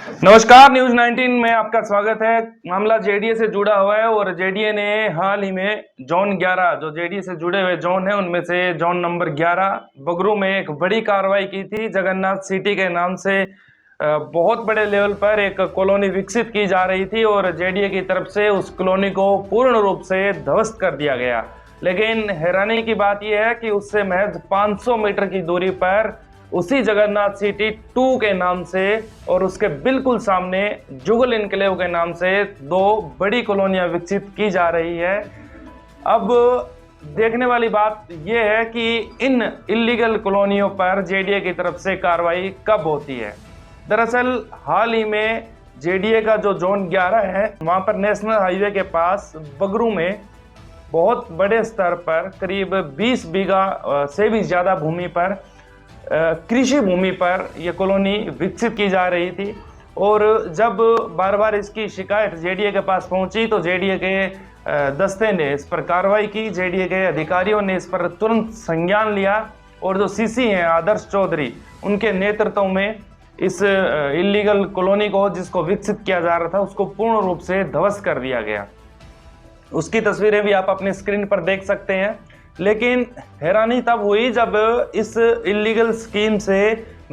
नमस्कार, न्यूज 19 में आपका स्वागत है। मामला जेडीए से जुड़ा हुआ है और जेडीए ने हाल ही में जोन 11 जो जेडीए से जुड़े हुए जोन है उनमें से जोन नंबर 11 बगरू में एक बड़ी कार्रवाई की थी। जगन्नाथ सिटी के नाम से बहुत बड़े लेवल पर एक कॉलोनी विकसित की जा रही थी और जेडीए की तरफ से उस कॉलोनी को पूर्ण रूप से ध्वस्त कर दिया गया। लेकिन हैरानी की बात यह है कि उससे महज 500 मीटर की दूरी पर उसी जगन्नाथ सिटी 2 के नाम से और उसके बिल्कुल सामने जुगल इनक्लेव के नाम से दो बड़ी कॉलोनियां विकसित की जा रही है। अब देखने वाली बात यह है कि इन इलीगल कॉलोनियों पर जेडीए की तरफ से कार्रवाई कब होती है। दरअसल हाल ही में जेडीए का जो जोन 11 है वहां पर नेशनल हाईवे के पास बगरू में बहुत बड़े स्तर पर करीब 20 बीघा से भी ज्यादा भूमि पर कृषि भूमि पर यह कॉलोनी विकसित की जा रही थी। और जब बार बार इसकी शिकायत जेडीए के पास पहुंची तो जेडीए के दस्ते ने इस पर कार्रवाई की। जेडीए के अधिकारियों ने इस पर तुरंत संज्ञान लिया और जो सीसी हैं आदर्श चौधरी, उनके नेतृत्व में इस इलीगल कॉलोनी को जिसको विकसित किया जा रहा था उसको पूर्ण रूप से ध्वस्त कर दिया गया। उसकी तस्वीरें भी आप अपनी स्क्रीन पर देख सकते हैं। लेकिन हैरानी तब हुई जब इस इलीगल स्कीम से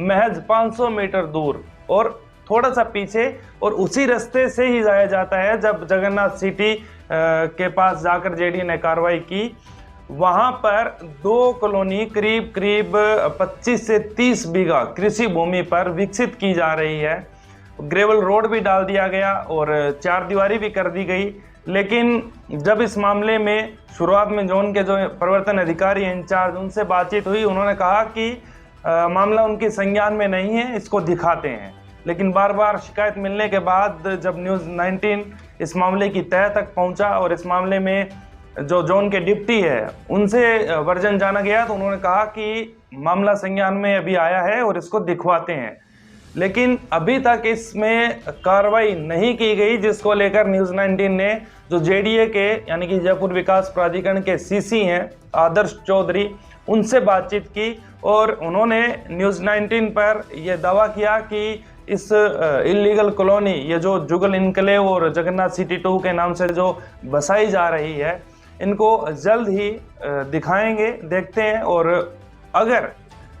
महज 500 मीटर दूर और थोड़ा सा पीछे और उसी रास्ते से ही जाया जाता है, जब जगन्नाथ सिटी के पास जाकर जेडीए ने कार्रवाई की, वहां पर दो कॉलोनी करीब करीब 25 से 30 बीघा कृषि भूमि पर विकसित की जा रही है। ग्रेवल रोड भी डाल दिया गया और चार दीवारी भी कर दी गई। लेकिन जब इस मामले में शुरुआत में जोन के जो प्रवर्तन अधिकारी इंचार्ज उनसे बातचीत हुई, उन्होंने कहा कि मामला उनके संज्ञान में नहीं है, इसको दिखाते हैं। लेकिन बार बार शिकायत मिलने के बाद जब न्यूज़ 19 इस मामले की तह तक पहुंचा और इस मामले में जो जोन के डिप्टी है उनसे वर्जन जाना गया तो उन्होंने कहा कि मामला संज्ञान में अभी आया है और इसको दिखवाते हैं। लेकिन अभी तक इसमें कार्रवाई नहीं की गई, जिसको लेकर न्यूज़ 19 ने जो जेडीए के यानी कि जयपुर विकास प्राधिकरण के सीसी हैं आदर्श चौधरी, उनसे बातचीत की और उन्होंने न्यूज़ 19 पर यह दावा किया कि इस इलीगल कॉलोनी ये जो जुगल इनक्लेव और जगन्नाथ सिटी 2 के नाम से जो बसाई जा रही है, इनको जल्द ही दिखाएंगे, देखते हैं। और अगर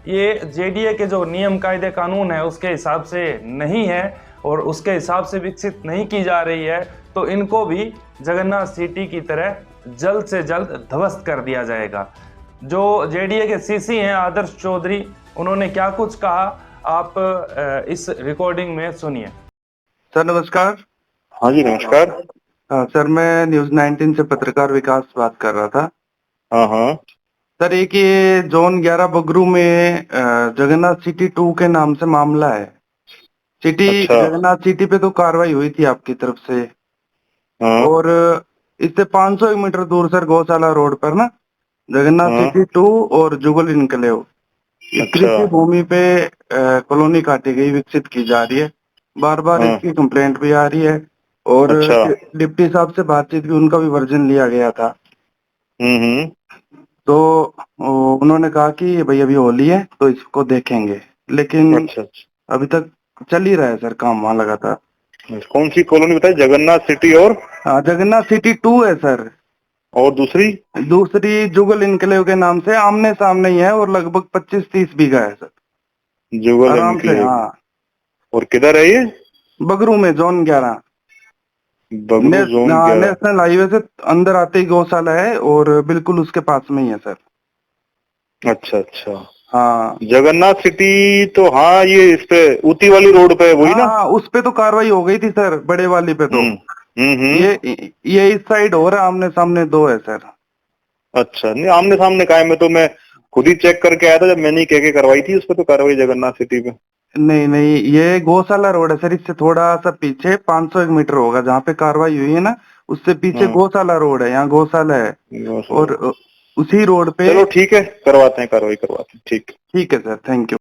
ये जेडीए के जो नियम कायदे कानून है उसके हिसाब से नहीं है और उसके हिसाब से विकसित नहीं की जा रही है तो इनको भी जगन्नाथ सिटी की तरह जल्द से जल्द ध्वस्त कर दिया जाएगा। जो जेडीए के सीसी हैं आदर्श चौधरी, उन्होंने क्या कुछ कहा आप इस रिकॉर्डिंग में सुनिए। सर नमस्कार। हाँ जी नमस्कार। सर मैं न्यूज़ 19 से पत्रकार विकास बात कर रहा था। हाँ हाँ सर एक ये जोन 11 बगरू में जगन्नाथ सिटी 2 के नाम से मामला है। अच्छा। जगन्नाथ सिटी पे तो कार्रवाई हुई थी आपकी तरफ से। हाँ और इससे 500 मीटर दूर सर गौशाला रोड पर ना जगन्नाथ हाँ। सिटी 2 और जुगल इनक्लेव अच्छा। कृषि भूमि पे कॉलोनी काटी गई, विकसित की जा रही है। बार बार हाँ। इसकी कंप्लेंट भी आ रही है और अच्छा। डिप्टी साहब से बातचीत भी, उनका भी वर्जन लिया गया था। हम्म। तो उन्होंने कहा कि भाई अभी होली है तो इसको देखेंगे, लेकिन अच्छा अच्छा। अभी तक चल ही रहा है सर काम वहां लगातार। कौन सी कॉलोनी बताई? जगन्नाथ सिटी और जगन्नाथ सिटी 2 है सर। और दूसरी दूसरी जुगल इनक्लेव के नाम से आमने सामने ही है और लगभग 25-30 बीघा है सर, जुगल आराम से। एनक्लेव। हाँ, और किधर है ये? बगरू में zone 11 Bagru zone 11। National highway से अंदर आते ही गौशाला है और बिल्कुल उसके पास में ही है सर। अच्छा अच्छा। हाँ जगन्नाथ सिटी तो हाँ, ये इस पे ऊटी वाली रोड पे वही ना? हाँ, उस पे तो कार्रवाई हो गई थी सर, बड़े वाली पे तो। हम्म। ये इस साइड हो रहा है, आमने सामने दो है सर। अच्छा, नहीं आमने सामने का है, मैं तो मैं खुद ही चेक करके आया था जब मैंने कह के करवाई थी उस पे तो कार्रवाई जगन्नाथ सिटी पे। नहीं नहीं, ये गौशाला रोड है सर, इससे थोड़ा सा पीछे 501 मीटर होगा जहाँ पे कार्रवाई हुई है ना, उससे पीछे गौशाला रोड है, यहाँ गौशाला है। और उसी रोड पे। चलो ठीक है, करवाते हैं कार्रवाई, करवाते हैं। ठीक ठीक है सर, थैंक यू।